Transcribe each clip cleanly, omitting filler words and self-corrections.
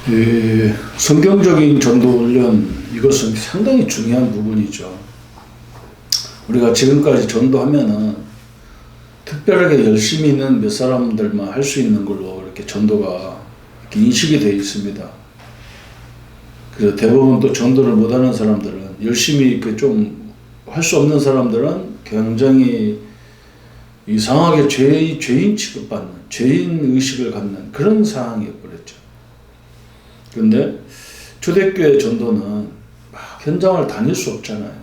이 성경적인 전도 훈련, 이것은 상당히 중요한 부분이죠. 우리가 지금까지 전도하면은 특별하게 열심히 있는 몇 사람들만 할 수 있는 걸로 이렇게 전도가 이렇게 인식이 되어 있습니다. 그래서 대부분 또 전도를 못하는 사람들은, 열심히 좀 할 수 없는 사람들은 굉장히 이상하게 죄인 취급받는, 죄인 의식을 갖는 그런 상황이었죠. 그런데 초대교회 전도는 막 현장을 다닐 수 없잖아요.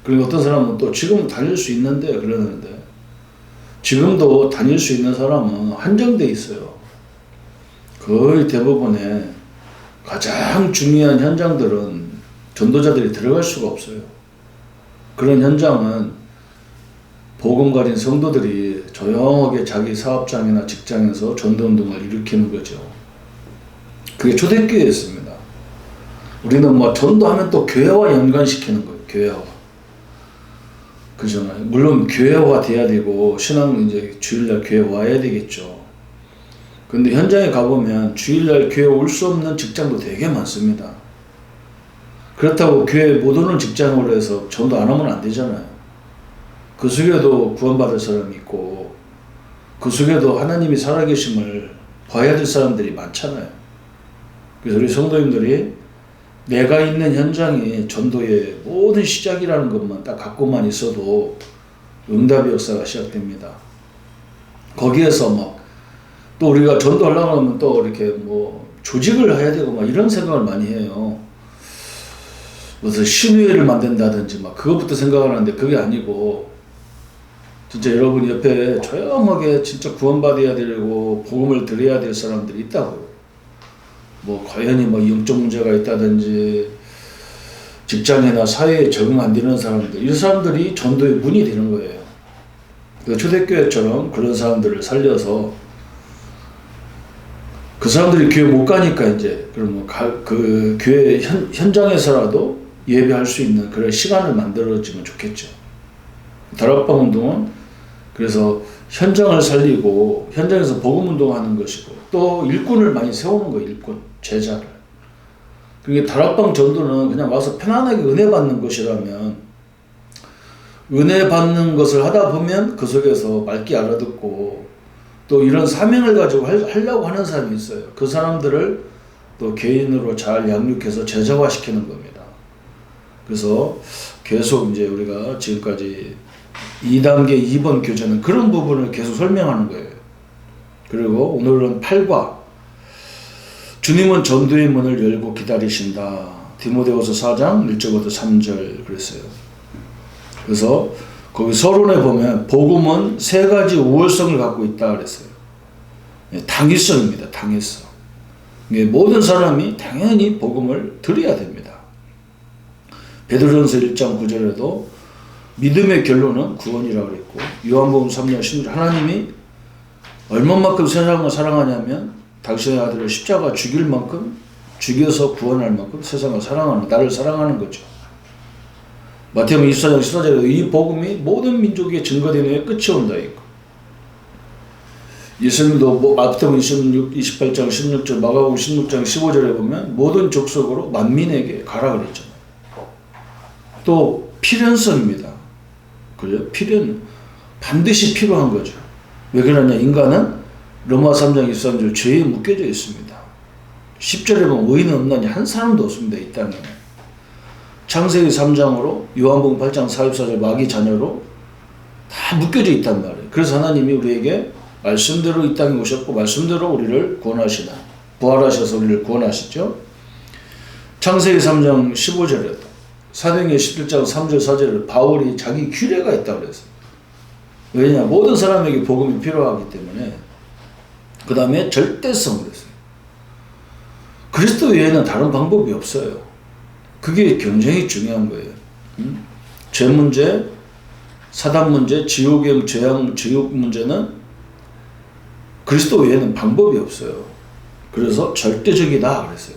그리고 어떤 사람은 또 지금 다닐 수 있는데 그러는데, 지금도 다닐 수 있는 사람은 한정돼 있어요. 거의 대부분의 가장 중요한 현장들은 전도자들이 들어갈 수가 없어요. 그런 현장은 복음 가진 성도들이 조용하게 자기 사업장이나 직장에서 전도운동을 일으키는 거죠. 그게 초대교회였습니다. 우리는 뭐 전도하면 또 교회와 연관시키는 거예요. 교회와. 그잖아요. 물론 교회화 돼야 되고, 신앙 이제 주일날 교회 와야 되겠죠. 근데 현장에 가보면 주일날 교회 올 수 없는 직장도 되게 많습니다. 그렇다고 교회 못 오는 직장으로 해서 전도 안 하면 안 되잖아요. 그 속에도 구원받을 사람이 있고, 그 속에도 하나님이 살아계심을 봐야 될 사람들이 많잖아요. 그래서 우리 성도님들이 내가 있는 현장이 전도의 모든 시작이라는 것만 딱 갖고만 있어도 응답의 역사가 시작됩니다. 거기에서 또 우리가 전도하려고 하면 또 이렇게 조직을 해야 되고 이런 생각을 많이 해요. 무슨 신의회를 만든다든지 그것부터 생각하는데, 그게 아니고 진짜 여러분 옆에 조용하게 진짜 구원받아야 되고 복음을 드려야 될 사람들이 있다고요. 과연히 영적 문제가 있다든지 직장이나 사회에 적응 안 되는 사람들, 이 사람들이 전도의 문이 되는 거예요. 초대교회처럼 그런 사람들을 살려서, 그 사람들이 교회 못 가니까 이제 그럼 그 교회 현장에서라도 예배할 수 있는 그런 시간을 만들어지면 좋겠죠. 다락방 운동은 그래서 현장을 살리고 현장에서 복음 운동하는 것이고, 또 일꾼을 많이 세우는 거예요. 일꾼, 제자를. 그게 다락방 전도는 그냥 와서 편안하게 은혜 받는 것이라면, 은혜 받는 것을 하다 보면 그 속에서 맑게 알아듣고 또 이런 사명을 가지고 하려고 하는 사람이 있어요. 그 사람들을 또 개인으로 잘 양육해서 제자화시키는 겁니다. 그래서 계속 이제 우리가 지금까지 2단계 2번 교재는 그런 부분을 계속 설명하는 거예요. 그리고 오늘은 8과 주님은 전도의 문을 열고 기다리신다. 디모데후서 4장 1절부터 3절 그랬어요. 그래서 거기 서론에 보면 복음은 세 가지 우월성을 갖고 있다 그랬어요. 당위성입니다. 당위성. 모든 사람이 당연히 복음을 드려야 됩니다. 베드로전서 1장 9절에도 믿음의 결론은 구원이라고 그랬고, 요한복음 3장 16절 하나님이 얼마만큼 세상을 사랑하냐면 당신의 아들을 십자가 죽일 만큼, 죽여서 구원할 만큼 세상을 사랑하는, 나를 사랑하는 거죠. 마태복음 24장 14절에도 이 복음이 모든 민족에게 증거된 후에 끝이 온다 있고, 예수님도 마태복음 28장 16절, 마가복음 16장 15절에 보면 모든 족속으로 만민에게 가라 그랬잖아요. 또 필연성입니다. 그래요? 반드시 필요한 거죠. 왜 그러냐? 인간은 로마 3장 23절 죄에 묶여져 있습니다. 10절에 보면 의인은 없나니 한 사람도 없습니다. 이 땅에. 창세기 3장으로 요한복음 8장 44절 마귀 자녀로 다 묶여져 있단 말이에요. 그래서 하나님이 우리에게 말씀대로 이 땅에 오셨고 말씀대로 우리를 구원하시나, 부활하셔서 우리를 구원하시죠. 창세기 3장 15절에도, 사도행전 11장 3절 4절에 바울이 자기 규례가 있다고 그랬어요. 왜냐? 모든 사람에게 복음이 필요하기 때문에. 그 다음에 절대성 그랬어요. 그리스도 외에는 다른 방법이 없어요. 그게 굉장히 중요한 거예요. 죄 문제, 사단 문제, 지옥의 지옥 문제는 그리스도 외에는 방법이 없어요. 그래서 절대적이다 그랬어요.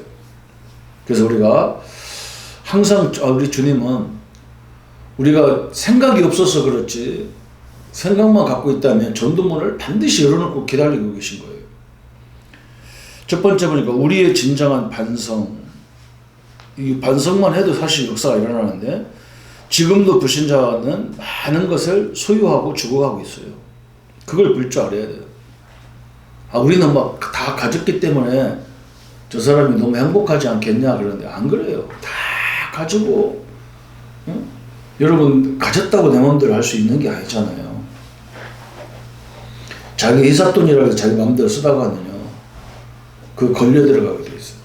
그래서 우리가 항상 우리 주님은 우리가 생각이 없어서 그렇지, 생각만 갖고 있다면 전도문을 반드시 열어놓고 기다리고 계신 거예요. 첫 번째 보니까 우리의 진정한 반성. 이 반성만 해도 사실 역사가 일어나는데 지금도 불신자는 많은 것을 소유하고 죽어가고 있어요. 그걸 볼 줄 알아야 돼요. 우리는 막 다 가졌기 때문에 저 사람이 너무 행복하지 않겠냐 그러는데 안 그래요. 다 가지고 응? 여러분 가졌다고 내 마음대로 할 수 있는 게 아니잖아요. 자기 회사 돈이라고 해서 자기 마음대로 쓰다가는요 그 걸려 들어가게 돼 있어요.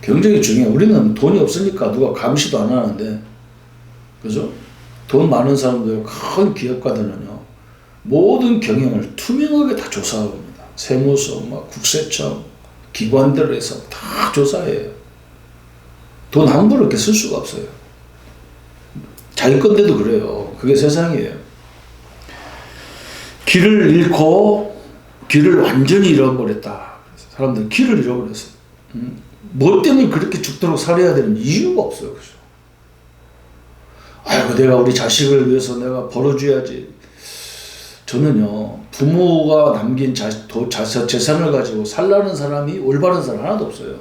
굉장히 중요해요. 우리는 돈이 없으니까 누가 감시도 안 하는데 그죠? 돈 많은 사람들 큰 기업가들은요 모든 경영을 투명하게 다 조사합니다. 세무서, 국세청, 기관들에서 다 조사해요. 돈 함부로 이렇게 쓸 수가 없어요. 자기 건데도 그래요. 그게 세상이에요. 길을 잃고 길을 완전히 잃어버렸다. 사람들 길을 잃어버렸어요. 뭐 때문에 그렇게 죽도록 살아야 되는 이유가 없어요. 그죠? 아이고 내가 우리 자식을 위해서 내가 벌어줘야지. 저는요 부모가 남긴 재산을 가지고 살라는 사람이 올바른 사람 하나도 없어요.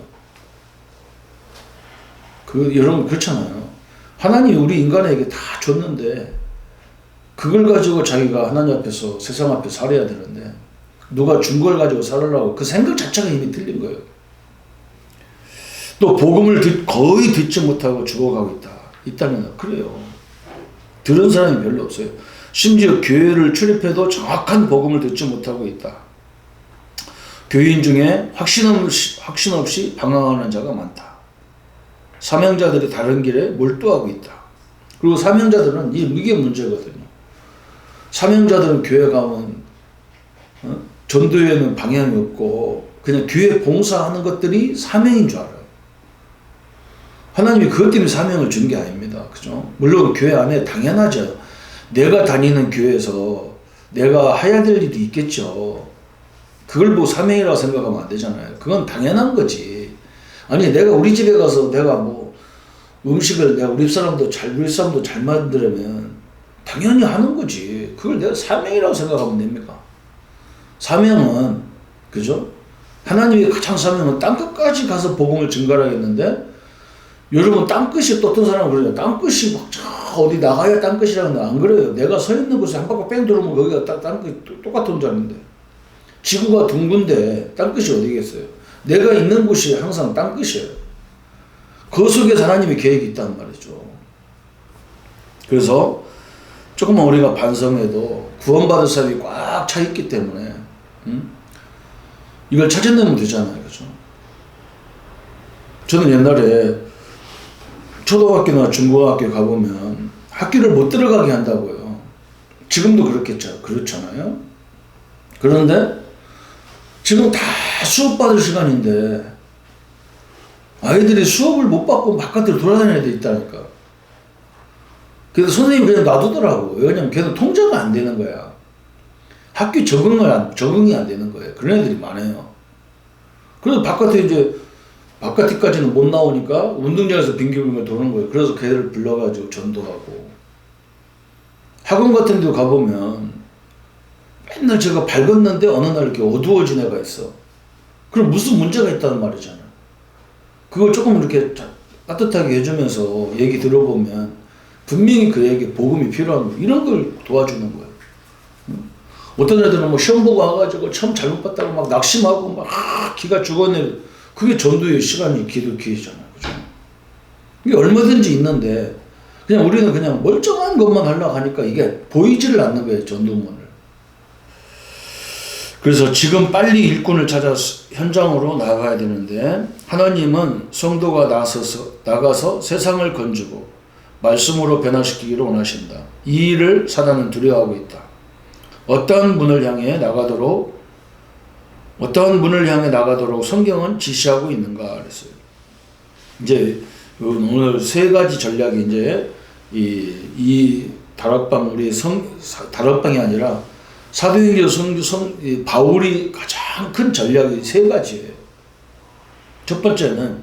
여러분 그렇잖아요. 하나님이 우리 인간에게 다 줬는데 그걸 가지고 자기가 하나님 앞에서 세상 앞에 살아야 되는데 누가 준 걸 가지고 살으려고 그 생각 자체가 이미 틀린 거예요. 또 복음을 거의 듣지 못하고 죽어가고 있다면 그래요. 들은 사람이 별로 없어요. 심지어 교회를 출입해도 정확한 복음을 듣지 못하고 있다. 교인 중에 확신 없이 방황하는 자가 많다. 사명자들이 다른 길에 몰두하고 있다. 그리고 사명자들은 이게 문제거든요. 사명자들은 교회 가면 전도에는 방향이 없고 그냥 교회 봉사하는 것들이 사명인 줄 알아요. 하나님이 그것 때문에 사명을 준 게 아닙니다. 그죠? 물론 교회 안에 당연하죠. 내가 다니는 교회에서 내가 해야 될 일이 있겠죠. 그걸 보고 사명이라고 생각하면 안 되잖아요. 그건 당연한 거지. 아니 내가 우리 집에 가서 내가 음식을 내가 우리 사람도 잘 만들면 당연히 하는 거지. 그걸 내가 사명이라고 생각하면 됩니까? 사명은 그죠? 하나님의 가장 사명은 땅끝까지 가서 복음을 증거하겠는데 여러분 땅끝이 또 어떤 사람은 그래요. 땅끝이 어디 나가야 땅끝이라는 안 그래요. 내가 서 있는 곳에 한 바퀴 뺑 돌으면 거기가 땅끝 똑같은 줄 아는데 지구가 둥근데 땅끝이 어디겠어요. 내가 있는 곳이 항상 땅끝이에요. 그 속에 하나님의 계획이 있단 말이죠. 그래서 조금만 우리가 반성해도 구원받을 사람이 꽉 차 있기 때문에 이걸 찾아내면 되잖아요. 그죠? 저는 옛날에 초등학교나 중고등학교 가보면 학교를 못 들어가게 한다고요. 지금도 그렇잖아요. 그런데 지금 다 수업 받을 시간인데 아이들이 수업을 못 받고 바깥으로 돌아다녀야 돼 있다니까. 그래서 선생님이 그냥 놔두더라고. 왜냐면 걔는 통제가 안 되는 거야. 학교 적응이 안 되는 거예요. 그런 애들이 많아요. 그래서 바깥에까지는 못 나오니까 운동장에서 빙글빙글 도는 거예요. 그래서 걔를 불러가지고 전도하고. 학원 같은 데 가보면 맨날 제가 밝았는데 어느 날 이렇게 어두워진 애가 있어. 그럼 무슨 문제가 있다는 말이잖아. 그걸 조금 이렇게 따뜻하게 해주면서 얘기 들어보면 분명히 그에게 복음이 필요한 거예요. 이런 걸 도와주는 거예요. 어떤 애들은 시험 보고 와가지고 처음 잘못 봤다고 막 낙심하고 기가 죽었네. 그게 전도의 시간이 기회잖아요. 그죠? 이게 얼마든지 있는데 그냥 우리는 그냥 멀쩡한 것만 하려고 하니까 이게 보이지를 않는 거예요. 전도문을. 그래서 지금 빨리 일꾼을 찾아 현장으로 나가야 되는데 하나님은 성도가 나가서 세상을 건지고 말씀으로 변화시키기를 원하신다. 이 일을 사단은 두려워하고 있다. 어떤 문을 향해 나가도록 성경은 지시하고 있는가 그랬어요. 이제 오늘 세 가지 전략이 이제 이 다락방이 아니라 사도행전 바울이 가장 큰 전략이 세 가지예요. 첫 번째는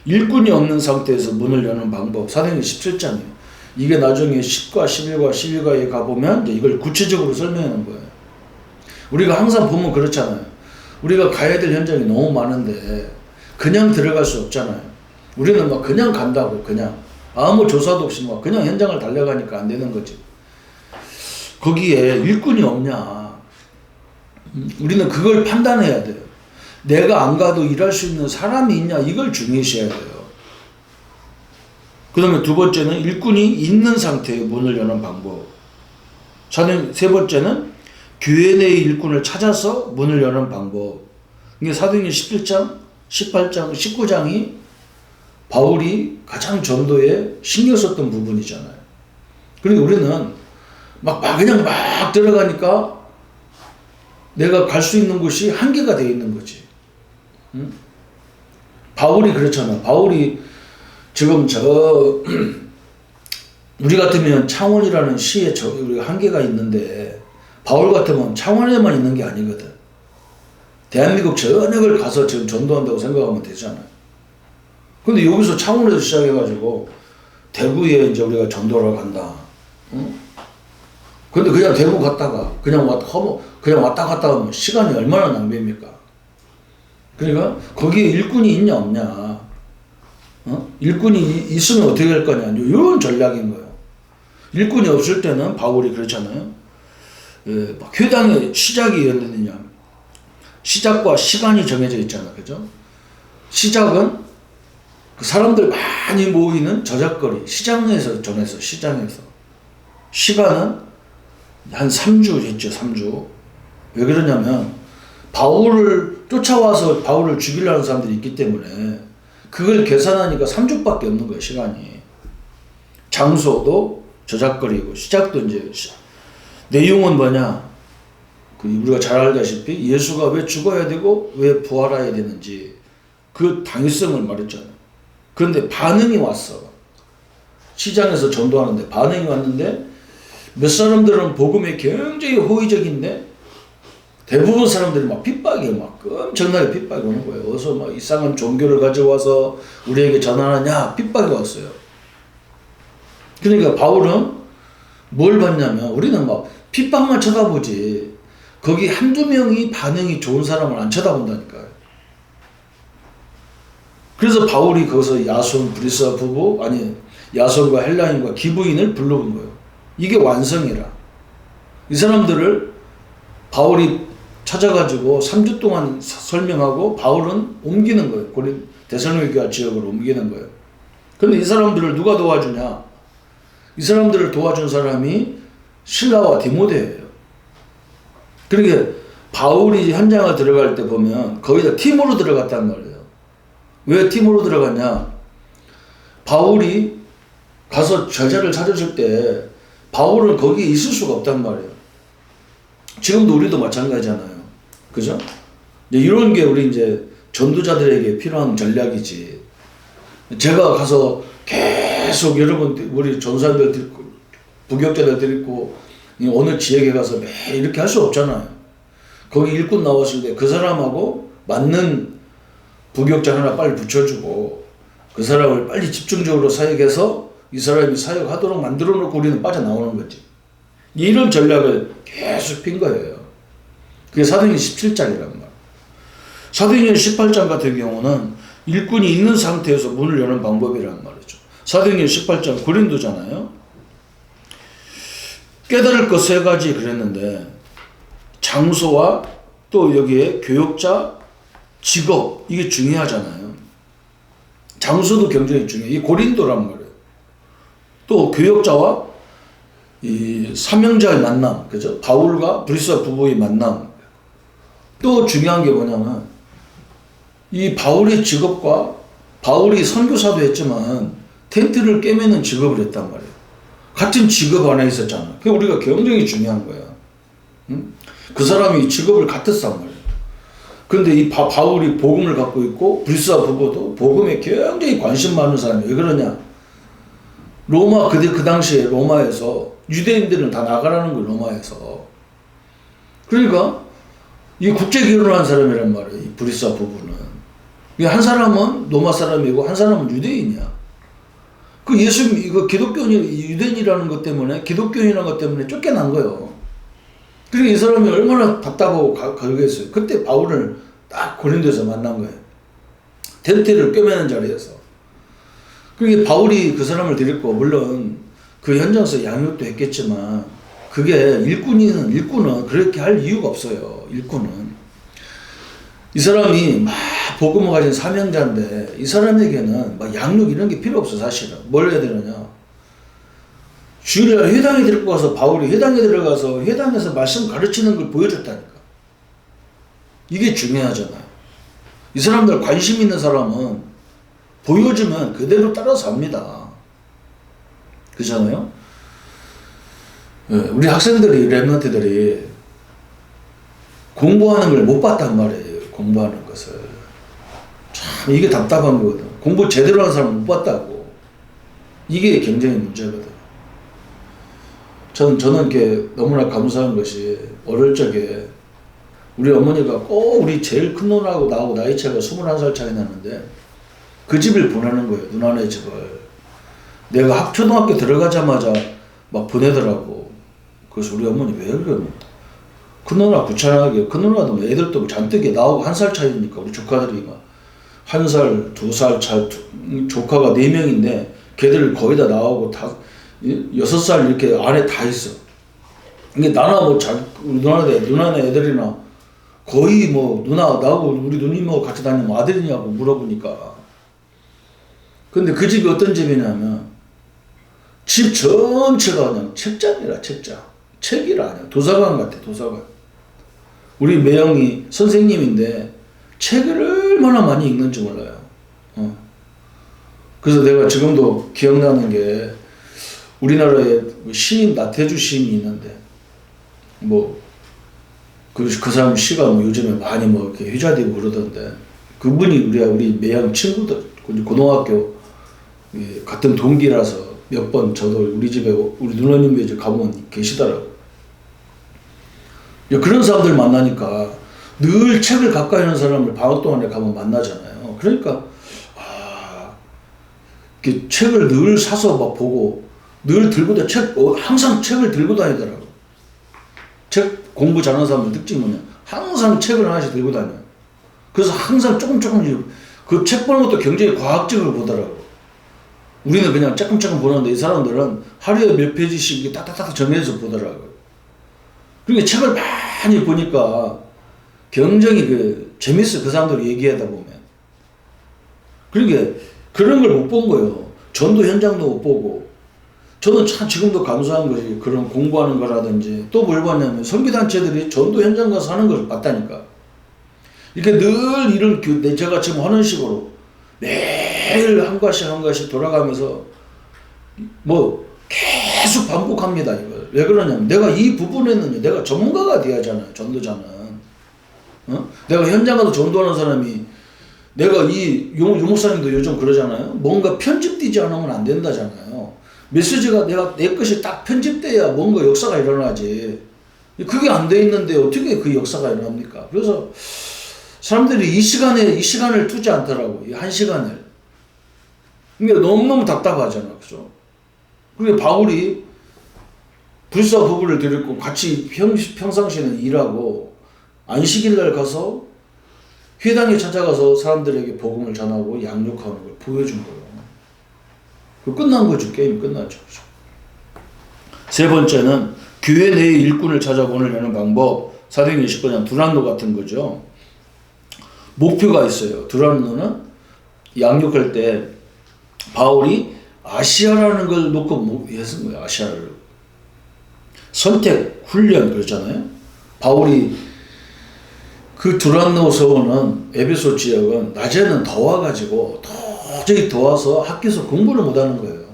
일꾼이 없는 상태에서 문을 여는 방법. 사도행전 17장이에요. 이게 나중에 10과 11과 12과에 가보면 이걸 구체적으로 설명하는 거예요. 우리가 항상 보면 그렇잖아요. 우리가 가야 될 현장이 너무 많은데 그냥 들어갈 수 없잖아요. 우리는 막 그냥 간다고 그냥 아무 조사도 없이 막 그냥 현장을 달려가니까 안 되는 거지. 거기에 일꾼이 없냐. 우리는 그걸 판단해야 돼요. 내가 안 가도 일할 수 있는 사람이 있냐, 이걸 중요시해야 돼요. 그 다음에 두 번째는 일꾼이 있는 상태의 문을 여는 방법. 세 번째는 교회 내의 일꾼을 찾아서 문을 여는 방법. 이게 사도행전 17장, 18장, 19장이 바울이 가장 전도에 신경 썼던 부분이잖아요. 그리고 우리는 그냥 막 들어가니까 내가 갈 수 있는 곳이 한계가 되어 있는 거지. 응? 바울이 그렇잖아. 바울이 지금 우리 같으면 창원이라는 시에 우리가 한계가 있는데 바울 같으면 창원에만 있는 게 아니거든. 대한민국 전역을 가서 지금 전도한다고 생각하면 되잖아요. 근데 여기서 창원에서 시작해가지고 대구에 이제 우리가 전도를 간다. 응? 근데 그냥 대구 갔다가 그냥 왔다 갔다 하면 시간이 얼마나 낭비입니까? 그러니까 거기에 일꾼이 있냐 없냐. 일꾼이 있으면 어떻게 할 거냐. 이런 전략인 거예요. 일꾼이 없을 때는 바울이 그렇잖아요. 회당의 시작이 언제냐. 시작과 시간이 정해져 있잖아. 그죠? 시작은 그 사람들 많이 모이는 저작거리, 시장에서 정해서, 시장에서. 시간은 한 3주 했죠, 3주. 왜 그러냐면, 바울을 쫓아와서 바울을 죽이려는 사람들이 있기 때문에, 그걸 계산하니까 3주밖에 없는 거예요, 시간이. 장소도 저작거리고, 시작도 이제, 내용은 뭐냐? 우리가 잘 알다시피 예수가 왜 죽어야 되고, 왜 부활해야 되는지, 그 당위성을 말했잖아요. 그런데 반응이 왔어. 시장에서 전도하는데 반응이 왔는데 몇 사람들은 복음에 굉장히 호의적인데 대부분 사람들이 막 핍박이에요. 막 엄청나게 핍박이 오는 거예요. 어서 막 이상한 종교를 가져와서 우리에게 전하느냐 핍박이 왔어요. 그러니까 바울은 뭘 봤냐면 우리는 막 핍박만 쳐다보지 거기 한두 명이 반응이 좋은 사람을 안 쳐다본다니까요. 그래서 바울이 거기서 야손, 브리스가 부부, 야손과 헬라인과 기브인을 불러본 거예요. 이게 완성이라. 이 사람들을 바울이 찾아가지고 3주 동안 설명하고 바울은 옮기는 거예요. 데살로니가 지역으로 옮기는 거예요. 근데 이 사람들을 누가 도와주냐? 이 사람들을 도와준 사람이 실라와 디모데예요. 그러니까 바울이 현장을 들어갈 때 보면 거의 다 팀으로 들어갔단 말이에요. 왜 팀으로 들어갔냐? 바울이 가서 제자를 찾았을 때 바울은 거기에 있을 수가 없단 말이에요. 지금도 우리도 마찬가지잖아요. 그죠? 이런 게 우리 이제 전도자들에게 필요한 전략이지. 제가 가서 계속 여러분, 우리 전사들 데리고, 부격자들 데리고, 어느 지역에 가서 매일 이렇게 할 수 없잖아요. 거기 일꾼 나왔을 때 그 사람하고 맞는 부격자 하나 빨리 붙여주고 그 사람을 빨리 집중적으로 사역해서 이 사람이 사역하도록 만들어 놓고 우리는 빠져나오는 거지. 이런 전략을 계속 핀 거예요. 그게 사도행전 17장이란 말이에요. 사도행전 18장 같은 경우는 일꾼이 있는 상태에서 문을 여는 방법이란 말이죠. 사도행전 18장 고린도잖아요. 깨달을 것 3가지 그랬는데 장소와 또 여기에 교역자, 직업 이게 중요하잖아요. 장소도 굉장히 중요해요. 이 고린도란 말이에요. 또 교역자와 이 사명자의 만남, 그죠? 바울과 브리스와 부부의 만남. 또 중요한 게 뭐냐면 이 바울의 직업과 바울이 선교사도 했지만 텐트를 깨매는 직업을 했단 말이에요. 같은 직업 안에 있었잖아. 그게 우리가 굉장히 중요한 거야. 응? 그 사람이 직업을 같았단 말이에요. 그런데 이 바울이 복음을 갖고 있고 브리스와 부부도 복음에 굉장히 관심 많은 사람이에요. 왜 그러냐? 로마 그 당시에 로마에서 유대인들은 다 나가라는 거예요. 로마에서. 그러니까 이 국제 결혼한 사람이란 말이에요. 이 브리스와 부부는. 한 사람은 로마 사람이고 한 사람은 유대인이야. 그 이거 기독교인이 유대인이라는 것 때문에 기독교인이라는 것 때문에 쫓겨난 거예요. 그러니까 이 사람이 얼마나 답답하고 가겠어요. 그때 바울을 딱 고린도에서 만난 거예요. 텐트를 꿰매는 자리에서. 그게 바울이 그 사람을 데리고 물론 그 현장에서 양육도 했겠지만 그게 일꾼은 그렇게 할 이유가 없어요. 일꾼은 이 사람이 막 복음을 가진 사명자인데 이 사람에게는 막 양육 이런 게 필요 없어. 사실은 뭘 해야 되느냐, 주일날 회당에 데리고 가서 바울이 회당에 들어가서 회당에서 말씀 가르치는 걸 보여줬다니까. 이게 중요하잖아요. 이 사람들 관심 있는 사람은 보여주면 그대로 따라서 합니다. 그렇잖아요? 우리 학생들이, 랩런트들이 공부하는 걸 못 봤단 말이에요. 공부하는 것을. 참 이게 답답한 거거든. 공부 제대로 하는 사람 못 봤다고. 이게 굉장히 문제거든. 저는 이렇게 너무나 감사한 것이 어릴 적에 우리 어머니가 꼭 우리 제일 큰 누나하고 나하고 나이 차이가 21살 차이 나는데 그 집을 보내는 거예요. 누나네 집을. 내가 초등학교 들어가자마자 막 보내더라고. 그래서 우리 어머니 왜 그러냐면 큰 누나 귀찮아하게, 큰 누나도 애들도 잔뜩이 나하고 1살 차이니까 우리 조카들이 막 1살, 2살 차 조카가 4명인데 걔들 거의 다 나오고 다 6살 이렇게 안에 다 있어. 이게 나나 뭐 누나네 애들이나 거의 뭐 나하고 우리 누님하고 같이 다니면 아들이냐고 물어보니까. 근데 그 집이 어떤 집이냐면 집 전체가 그냥 책장이라 책장. 책이라 아니야. 도서관 같아. 도서관. 우리 매형이 선생님인데 책을 얼마나 많이 읽는지 몰라요. 그래서 내가 지금도 기억나는 게 우리나라에 시인 나태주 시인이 있는데 그 사람 시가 요즘에 많이 이렇게 회자되고 그러던데 그분이 우리 매형 친구들 고등학교 같은 동기라서 몇 번 저도 우리 집에 우리 누나님 집에 가보면 계시더라고. 그런 사람들 만나니까 늘 책을 가까이 하는 사람을 방학 동안에 가면 만나잖아요. 그러니까 책을 늘 사서 막 보고 늘 들고 항상 책을 들고 다니더라고. 책 공부 잘하는 사람들 특징이 뭐냐, 항상 책을 하나씩 들고 다녀. 그래서 항상 조금 그 책 보는 것도 굉장히 과학적으로 보더라고. 우리는 그냥 조금 보는데 이 사람들은 하루에 몇 페이지씩 이렇게 딱딱딱 정해서 보더라고요. 그러니까 책을 많이 보니까 굉장히 재밌어. 그 사람들이 얘기하다 보면. 그러니까 그런 걸 못 본 거예요. 전도 현장도 못 보고. 저는 참 지금도 감사한 것이 그런 공부하는 거라든지 또 뭘 봤냐면 선교단체들이 전도 현장 가서 하는 걸 봤다니까. 이렇게 늘 이런 제가 지금 하는 식으로 매일 한 가지 돌아가면서 계속 반복합니다. 이걸. 왜 그러냐면 내가 이 부분에는 내가 전문가가 돼야 하잖아요. 전도자는. 내가 현장 가서 전도하는 사람이 내가 유 목사님도 요즘 그러잖아요. 뭔가 편집되지 않으면 안 된다잖아요. 메시지가 내 것이 딱 편집돼야 뭔가 역사가 일어나지. 그게 안 돼 있는데 어떻게 그 역사가 일어납니까? 그래서 사람들이 이 시간을 두지 않더라고. 이 1시간을. 그러니까 너무너무 답답하잖아. 그죠? 그러니까 바울이 불사 부부를 데리고 같이 평상시에는 일하고 안식일날 가서 회당에 찾아가서 사람들에게 복음을 전하고 양육하는 걸 보여준 거예요. 그 끝난 거죠. 게임이 끝났죠. 그죠? 세 번째는 교회 내의 일꾼을 찾아보내려는 방법. 사도행전 29장 두란노 같은 거죠. 목표가 있어요. 두란노는 양육할 때 바울이 아시아라는 걸 놓고 했은 거예요. 아시아를. 선택, 훈련 그러잖아요. 바울이 그 두란노 서원은 에베소 지역은 낮에는 더워가지고 도저히 더워서 학교에서 공부를 못하는 거예요.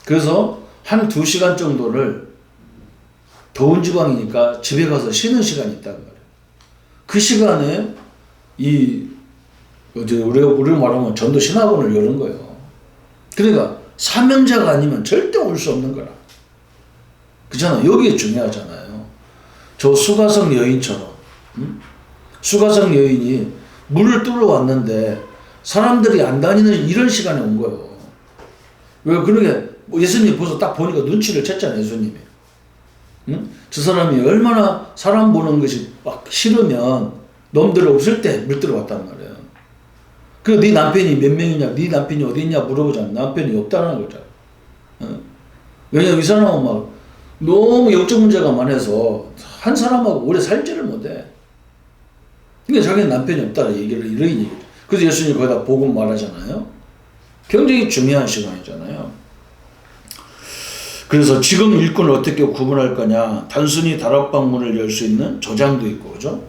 그래서 한 2시간 정도를 더운 지방이니까 집에 가서 쉬는 시간이 있단 말이에요. 그 시간에 우리가 말하면 전도 신학원을 여는 거예요. 그러니까 사명자가 아니면 절대 올 수 없는 거라. 그렇잖아요. 여기에 중요하잖아요. 저 수가성 여인처럼. 수가성 여인이 물을 뚫어 왔는데 사람들이 안 다니는 이런 시간에 온 거예요. 왜 그러게 예수님 벌써 딱 보니까 눈치를 챘잖아요. 예수님이. 저 사람이 얼마나 사람 보는 것이 막 싫으면 놈들 없을 때 물들어왔단 말이에요. 그리고 네 남편이 몇 명이냐, 네 남편이 어디 있냐 물어보잖아. 남편이 없다는 거잖아. 왜냐면 이 사람은 막 너무 영적 문제가 많아서 한 사람하고 오래 살지를 못해. 그러니까 자기는 남편이 없다는 얘기를 이런 얘기죠. 그래서 예수님이 거기다 복음 말하잖아요. 굉장히 중요한 시간이잖아요. 그래서 지금 일꾼을 어떻게 구분할 거냐. 단순히 다락방문을 열 수 있는 조장도 있고, 그죠?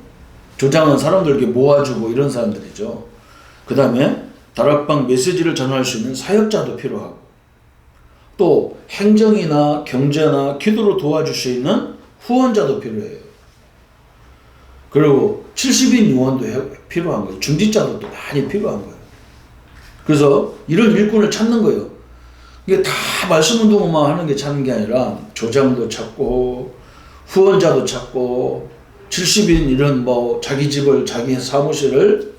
조장은 사람들에게 모아주고 이런 사람들이죠. 그 다음에 다락방 메시지를 전할 수 있는 사역자도 필요하고, 또 행정이나 경제나 기도로 도와줄 수 있는 후원자도 필요해요. 그리고 70인 요원도 필요한 거예요. 중직자도 또 많이 필요한 거예요. 그래서 이런 일꾼을 찾는 거예요. 이게 다 말씀 운동만 하는 게 찾는 게 아니라 조장도 찾고 후원자도 찾고 70인 이런 뭐 자기 집을 자기 사무실을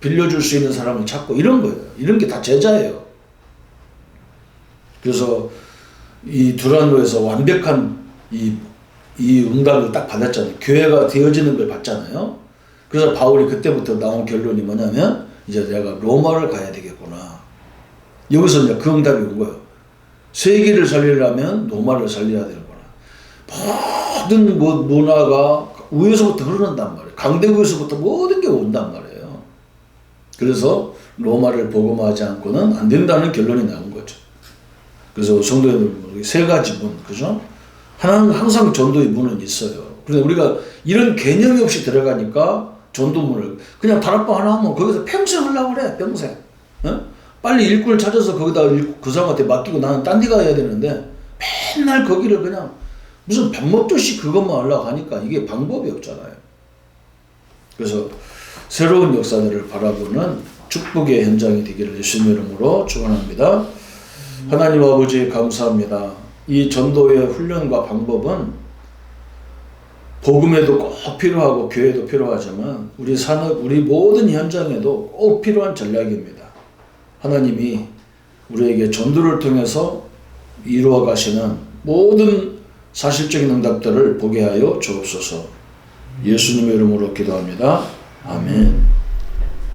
빌려줄 수 있는 사람을 찾고 이런 거예요. 이런 게 다 제자예요. 그래서 이 두란노에서 완벽한 이 응답을 딱 받았잖아요. 교회가 되어지는 걸 봤잖아요. 그래서 바울이 그때부터 나온 결론이 뭐냐면 이제 내가 로마를 가야 되겠구나. 여기서 이제 그 응답이 온 거예요. 세계를 살리려면 로마를 살려야 되는구나. 모든 문화가 위에서부터 흐른단 말이에요. 강대국에서부터 모든 게 온단 말이에요. 그래서 로마를 복음하지 않고는 안 된다는 결론이 나온 거죠. 그래서 성도님들 세 가지 문, 그죠? 하나는 항상 전도의 문은 있어요. 그래서 우리가 이런 개념이 없이 들어가니까 전도문을 그냥 다락방 하나 하면 거기서 평생 하려고 그래. 평생. 어? 빨리 일꾼을 찾아서 거기다 그 사람한테 맡기고 나는 딴 데 가야 되는데 맨날 거기를 그냥 무슨 밥 먹듯이 그것만 하려고 하니까 이게 방법이 없잖아요. 그래서 새로운 역사들을 바라보는 축복의 현장이 되기를 예수님 이름으로 축원합니다. 하나님 아버지 감사합니다. 이 전도의 훈련과 방법은 복음에도 꼭 필요하고 교회도 필요하지만 우리 산업, 우리 모든 현장에도 꼭 필요한 전략입니다. 하나님이 우리에게 전도를 통해서 이루어 가시는 모든 사실적인 응답들을 보게 하여 주옵소서. 예수님의 이름으로 기도합니다. 아멘.